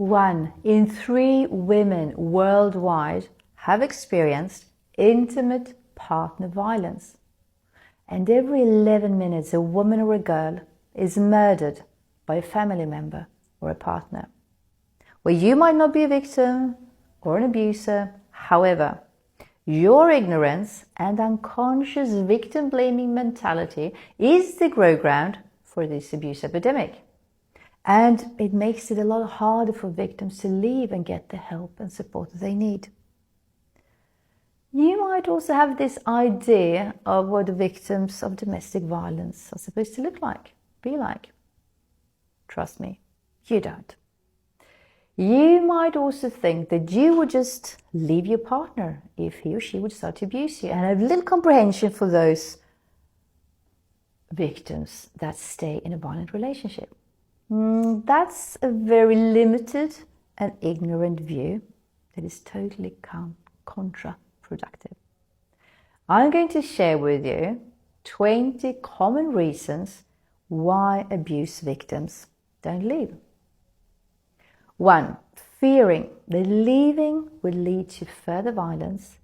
1 in 3 women worldwide have experienced intimate partner violence. And every 11 minutes, a woman or a girl is murdered by a family member or a partner. Well, you might not be a victim or an abuser. However, your ignorance and unconscious victim-blaming mentality is the ground for this abuse epidemic. And it makes it a lot harder for victims to leave and get the help and support that they need. You might also have this idea of what the victims of domestic violence are supposed to look like, be like. Trust me, you don't. You might also think that you would just leave your partner if he or she would start to abuse you, and have little comprehension for those victims that stay in a violent relationship. That's a very limited and ignorant view that is totally contra-productive. I'm going to share with you 20 common reasons why abuse victims don't leave. 1. Fearing that leaving will lead to further violence,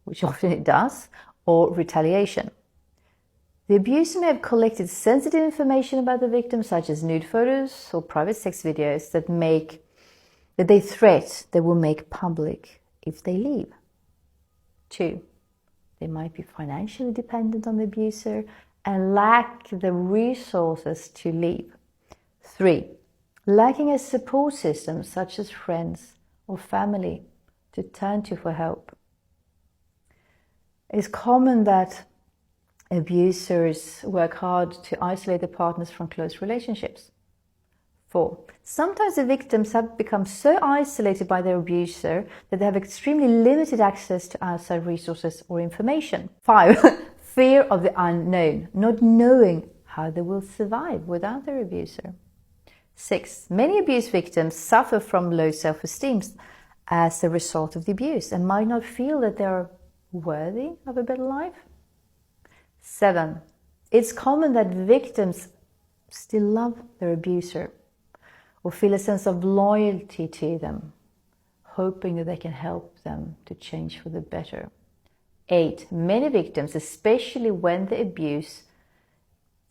which often it does, or retaliation. The abuser may have collected sensitive information about the victim, such as nude photos or private sex videos that they threat they will make public if they leave. 2. They might be financially dependent on the abuser and lack the resources to leave. 3. Lacking a support system such as friends or family to turn to for help. It's common that abusers work hard to isolate their partners from close relationships. 4. Sometimes the victims have become so isolated by their abuser that they have extremely limited access to outside resources or information. 5. Fear of the unknown, not knowing how they will survive without their abuser. 6. Many abuse victims suffer from low self-esteem as a result of the abuse and might not feel that they are worthy of a better life. 7. It's common that victims still love their abuser or feel a sense of loyalty to them, hoping that they can help them to change for the better. 8. Many victims, especially when the abuse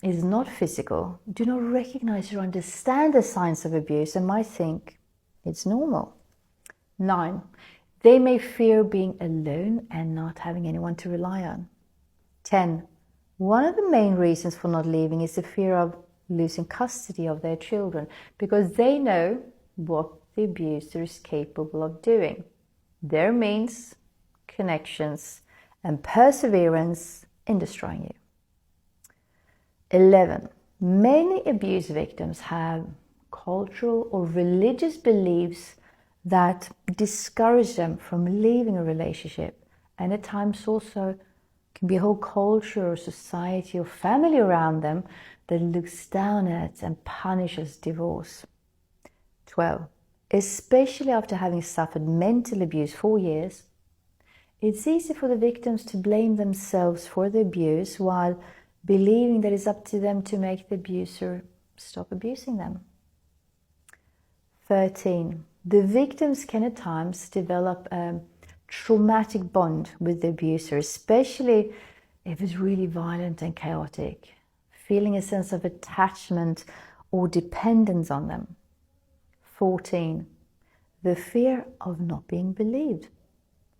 is not physical, do not recognize or understand the signs of abuse and might think it's normal. 9. They may fear being alone and not having anyone to rely on. 10. One of the main reasons for not leaving is the fear of losing custody of their children, because they know what the abuser is capable of doing. Their means, connections, and perseverance in destroying you. 11. Many abuse victims have cultural or religious beliefs that discourage them from leaving a relationship, and at times also can be a whole culture or society or family around them that looks down at and punishes divorce. 12. Especially after having suffered mental abuse for years, it's easy for the victims to blame themselves for the abuse while believing that it's up to them to make the abuser stop abusing them. 13. The victims can at times develop a traumatic bond with the abuser, especially if it's really violent and chaotic, feeling a sense of attachment or dependence on them. 14. The fear of not being believed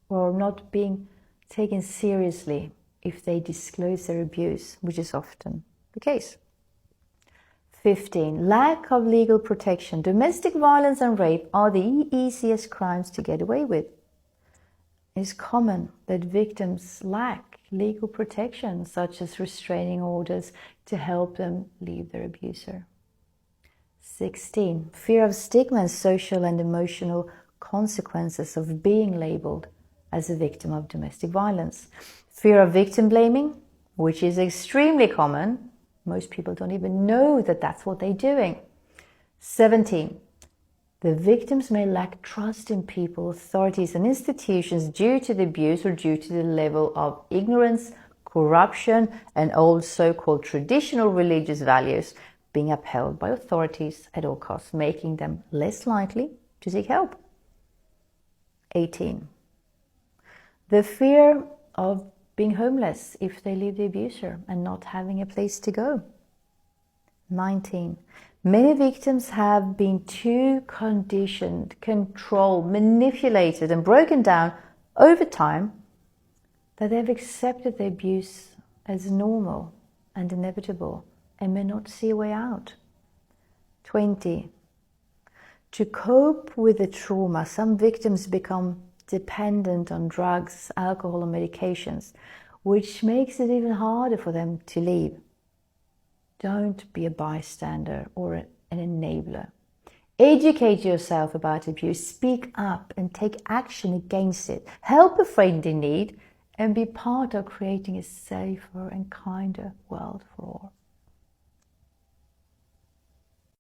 or not being taken seriously if they disclose their abuse, which is often the case. 15. Lack of legal protection. Domestic violence and rape are the easiest crimes to get away with. It's common that victims lack legal protection, such as restraining orders, to help them leave their abuser. 16. Fear of stigma and social and emotional consequences of being labeled as a victim of domestic violence. Fear of victim blaming, which is extremely common. Most people don't even know that that's what they're doing. 17. The victims may lack trust in people, authorities, and institutions due to the abuse or due to the level of ignorance, corruption, and old so-called traditional religious values being upheld by authorities at all costs, making them less likely to seek help. 18. The fear of being homeless if they leave the abuser and not having a place to go. 19. Many victims have been too conditioned, controlled, manipulated and broken down over time that they've accepted the abuse as normal and inevitable and may not see a way out. 20. To cope with the trauma, some victims become dependent on drugs, alcohol and medications, which makes it even harder for them to leave. Don't be a bystander or an enabler. Educate yourself about abuse, speak up and take action against it. Help a friend in need and be part of creating a safer and kinder world for all.